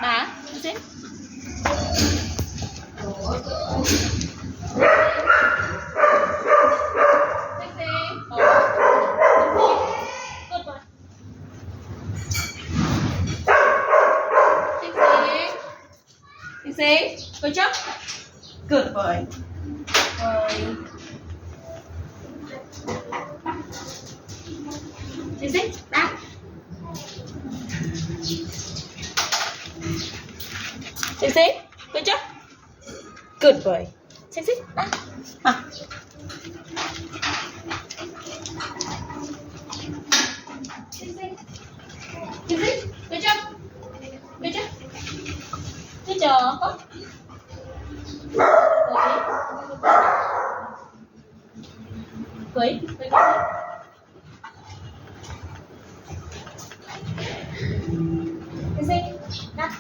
đá xích xí cô chấp cược bởi xí đá xí cô chấp cược bởi xí đá cô chấp cái trò có quỷ cái gì đắt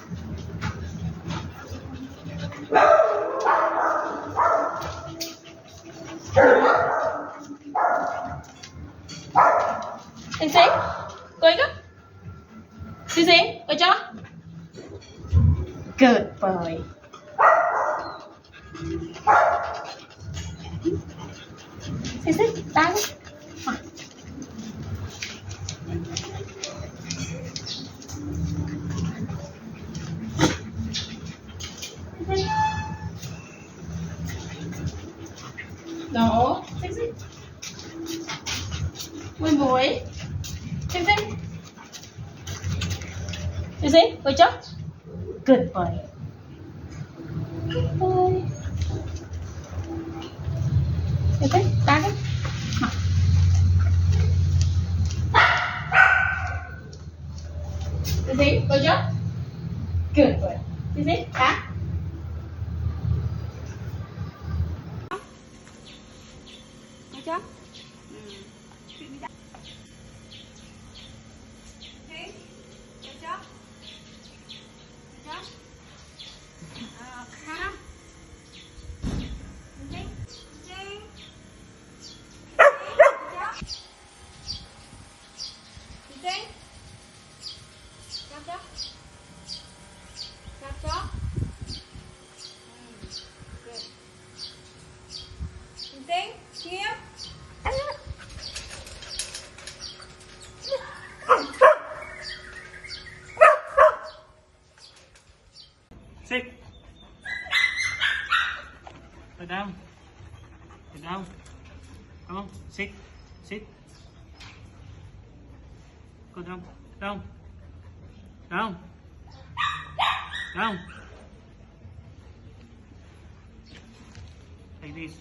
cái gì quỷ đó cái gì quỷ cho good boy xí đá đó xí mùi muối xí quay chóc good boy good boy xí đá đấy xí quay chóc good boy xí đá chắc sit down come on sit go down like this.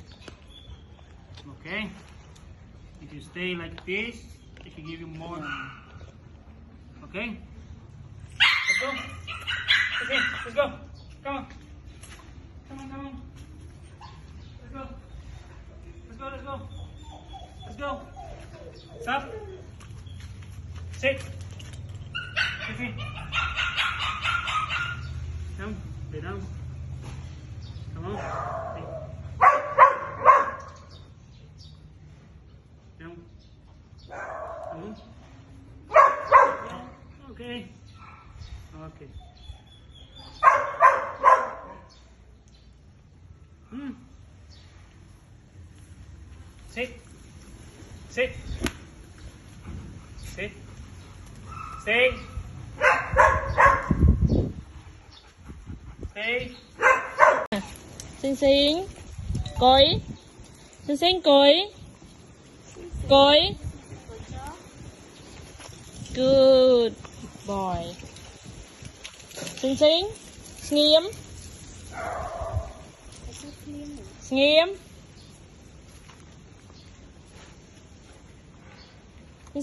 Okay, if you stay like this I can give you more. Okay, let's go. Okay, let's go. Come on. Let's go. Stop. Sit. Okay. Down. Lay down. Come on. Hey. Down. Come on. Okay. Okay. Sit. Stay. Stay. Xinh cối xinh cối good boy xinh nghiêm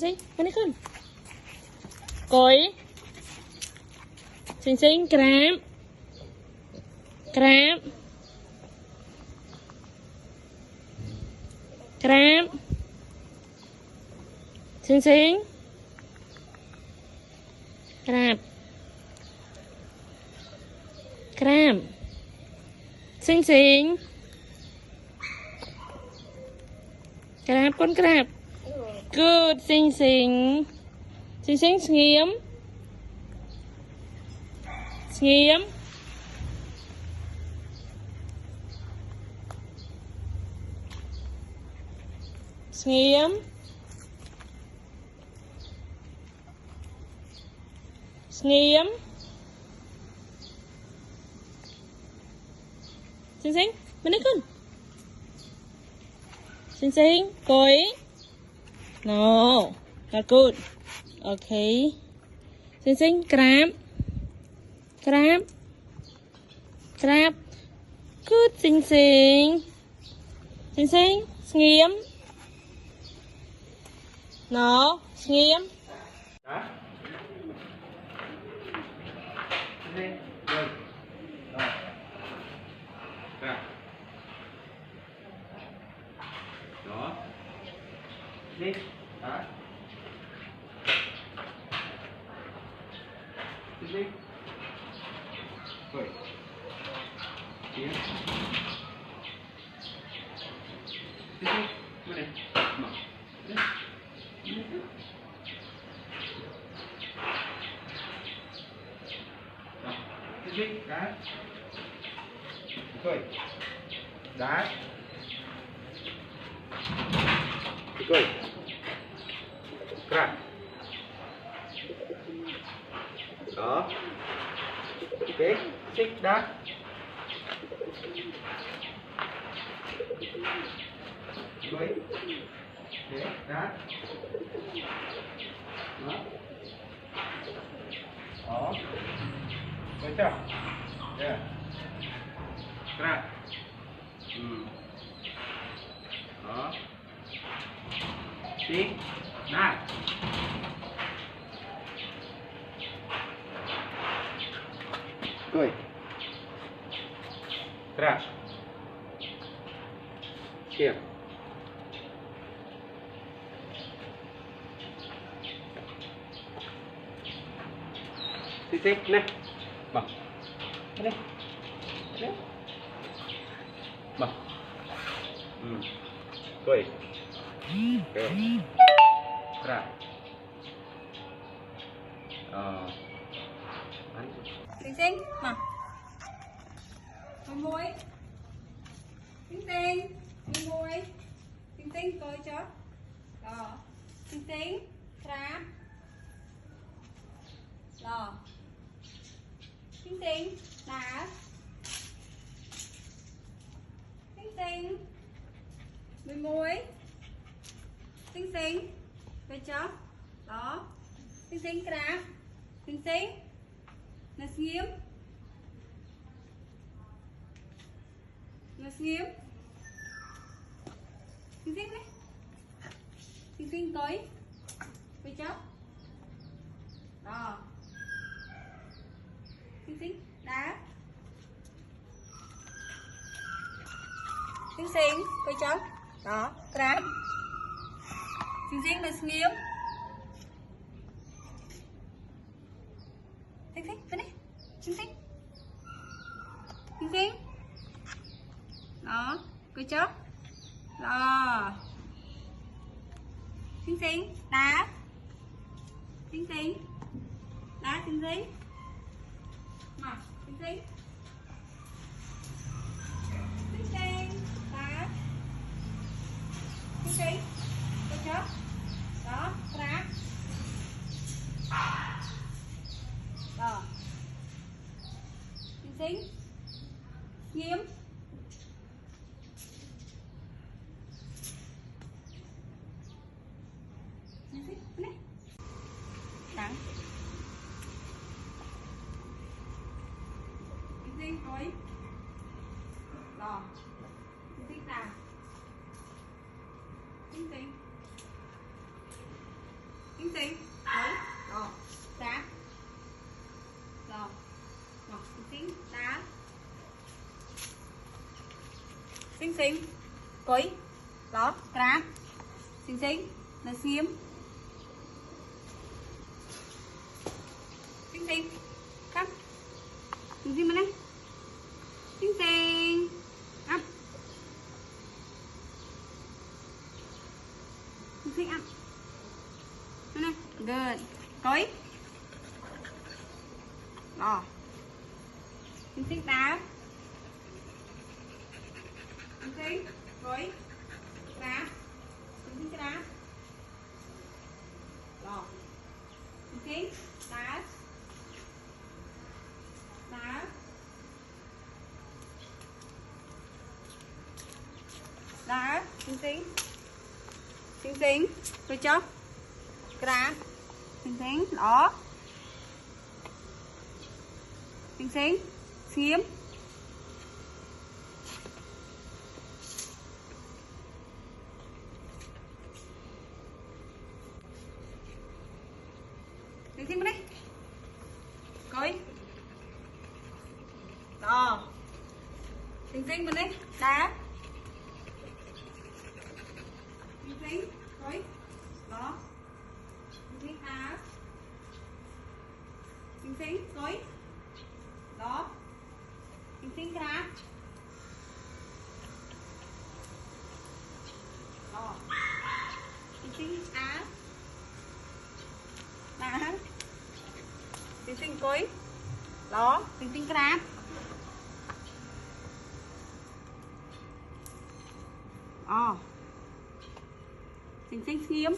xinh cái này không cối xinh crab xinh crab xinh crab con crab good xinh nghiêm nghiêm nghiêm nghiêm xinh xinh bên đây con xinh xinh cối no là good ok xinh xinh crab crab crab good xinh xinh xinh xinh nghiêm nó nghiêm Đó. Đi. Rồi. Rồi. Ra. Đó. Đi. Đó. Đi. Rồi. Tiến. Đi. Qua đây. Mở. Đi. Đi. Đi, đá. Cười. Đá. Cười. Ra. Đó. Ok, xích đá. Cười. Thế, đá. Đó. Đó. Được chưa? Yeah. Ra. Đó. Đi. Đá. Cười. Ra. Chia. Xích xích này. Bằng. Đây. Đây. Bằng. Cười. Okay. Ra. xinh xinh mà môi xinh xinh môi xinh xinh coi cho đó xinh xinh crab đó xinh xinh đá xinh xinh môi xinh xinh coi cho đó xinh xinh crab xinh xinh nó nghiêm nó nghiêm xinh xinh đấy xinh xinh tới với cháu đó xinh xinh đá xinh xinh với cháu đó crab xinh xinh nó nghiêm xinh xinh bên đây xinh xinh xinh xinh đó coi chó đó xinh xinh đá xinh xinh đá xinh xinh mà xinh xinh xinh xinh đá xinh xinh coi chó đó crab đó xinh xinh nghiêm xinh xinh này đắng xinh xinh thôi đó xinh xinh nào xinh xinh xinh xinh thôi đó đá đó ngọc xinh xinh đá xinh xinh quấy đó crab xinh xinh là xiêm xinh xinh cắt xinh xinh bên đây xinh xinh ăn xinh xinh ăn đây này good quấy đó xinh xinh đá xinh xinh rồi đá xinh xinh cái đá rồi xinh xinh đá đá đá xinh xinh xinh xinh rồi chưa cái đá xinh xinh đó xinh xinh xiêm xinh xinh bên đây coi đó xinh xinh bên đây đá xinh xinh coi đó xinh xinh đá xinh xinh coi đó xinh xinh cái đá đó xinh xinh đá đá xinh xinh coi đó xinh xinh cái đá xinh xinh xiêm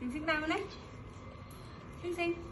xinh xinh nào đấy xinh xinh